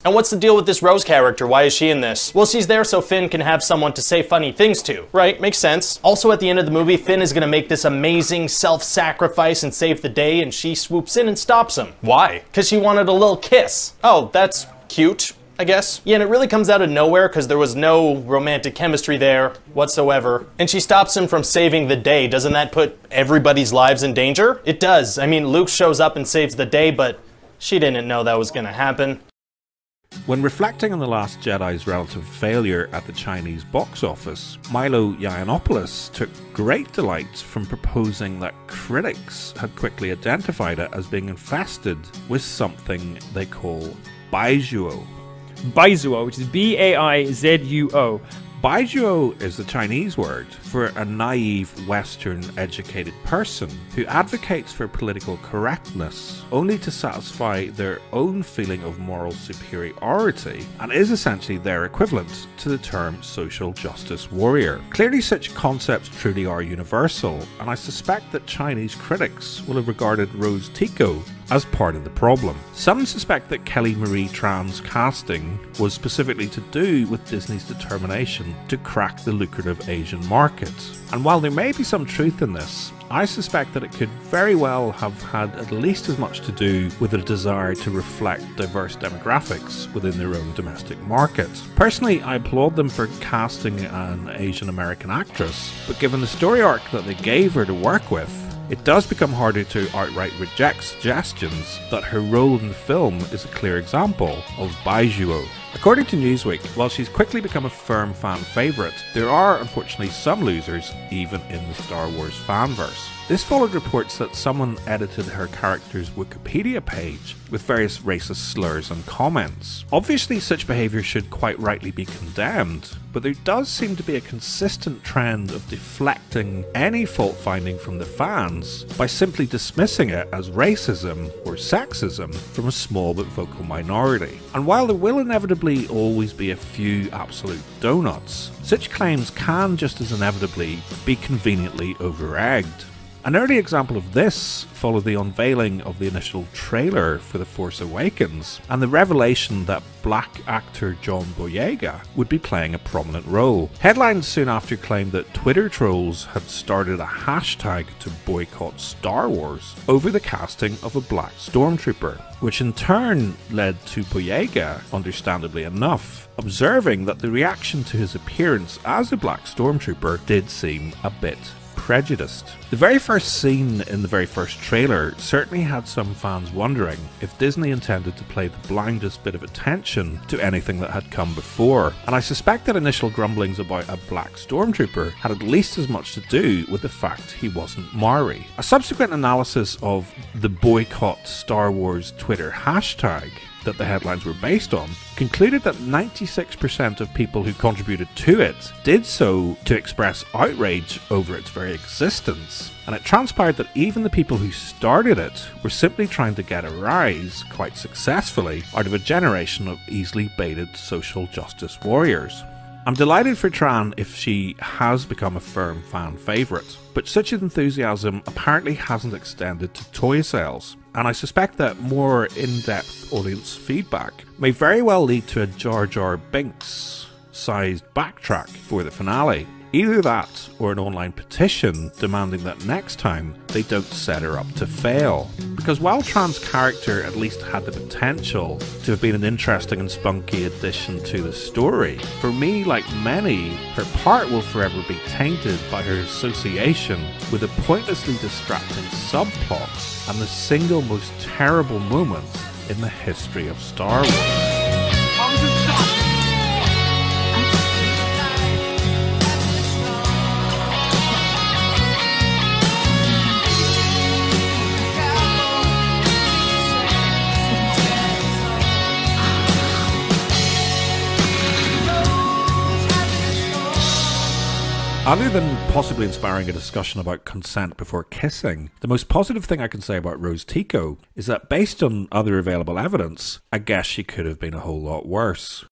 And what's the deal with this Rose character? Why is she in this? Well, she's there so Finn can have someone to say funny things to, right? Makes sense. Also, at the end of the movie, Finn is gonna make this amazing self-sacrifice and save the day, and she swoops in and stops him. Why? Because she wanted a little kiss. Oh, that's cute, I guess. Yeah, and it really comes out of nowhere because there was no romantic chemistry there whatsoever. And she stops him from saving the day. Doesn't that put everybody's lives in danger? It does. I mean, Luke shows up and saves the day, but she didn't know that was gonna happen. When reflecting on The Last Jedi's relative failure at the Chinese box office, Milo Yiannopoulos took great delight from proposing that critics had quickly identified it as being infested with something they call baizuo. Baizuo, which is B-A-I-Z-U-O. Baizuo is the Chinese word for a naive Western-educated person who advocates for political correctness only to satisfy their own feeling of moral superiority, and is essentially their equivalent to the term social justice warrior. Clearly such concepts truly are universal, and I suspect that Chinese critics will have regarded Rose Tico as part of the problem. Some suspect that Kelly Marie Tran's casting was specifically to do with Disney's determination to crack the lucrative Asian market. And while there may be some truth in this, I suspect that it could very well have had at least as much to do with a desire to reflect diverse demographics within their own domestic market. Personally, I applaud them for casting an Asian American actress, but given the story arc that they gave her to work with, it does become harder to outright reject suggestions that her role in the film is a clear example of baizuo. According to Newsweek, while she's quickly become a firm fan favourite, there are unfortunately some losers even in the Star Wars fanverse. This followed reports that someone edited her character's Wikipedia page with various racist slurs and comments. Obviously such behaviour should quite rightly be condemned, but there does seem to be a consistent trend of deflecting any fault finding from the fans by simply dismissing it as racism or sexism from a small but vocal minority. And while there will inevitably always be a few absolute donuts, such claims can just as inevitably be conveniently over-egged. An early example of this followed the unveiling of the initial trailer for The Force Awakens and the revelation that black actor John Boyega would be playing a prominent role. Headlines soon after claimed that Twitter trolls had started a hashtag to boycott Star Wars over the casting of a black stormtrooper, which in turn led to Boyega, understandably enough, observing that the reaction to his appearance as a black stormtrooper did seem a bit prejudiced. The very first scene in the very first trailer certainly had some fans wondering if Disney intended to play the blindest bit of attention to anything that had come before, and I suspect that initial grumblings about a black stormtrooper had at least as much to do with the fact he wasn't Maori. A subsequent analysis of the boycott Star Wars Twitter hashtag that the headlines were based on concluded that 96% of people who contributed to it did so to express outrage over its very existence, and it transpired that even the people who started it were simply trying to get a rise, quite successfully, out of a generation of easily baited social justice warriors. I'm delighted for Tran if she has become a firm fan favourite, but such enthusiasm apparently hasn't extended to toy sales, and I suspect that more in-depth audience feedback may very well lead to a Jar Jar Binks sized backtrack for the finale. Either that or an online petition demanding that next time they don't set her up to fail. Because while Tran's character at least had the potential to have been an interesting and spunky addition to the story, for me, like many, her part will forever be tainted by her association with a pointlessly distracting subplot and the single most terrible moment in the history of Star Wars. Other than possibly inspiring a discussion about consent before kissing, the most positive thing I can say about Rose Tico is that based on other available evidence, I guess she could have been a whole lot worse.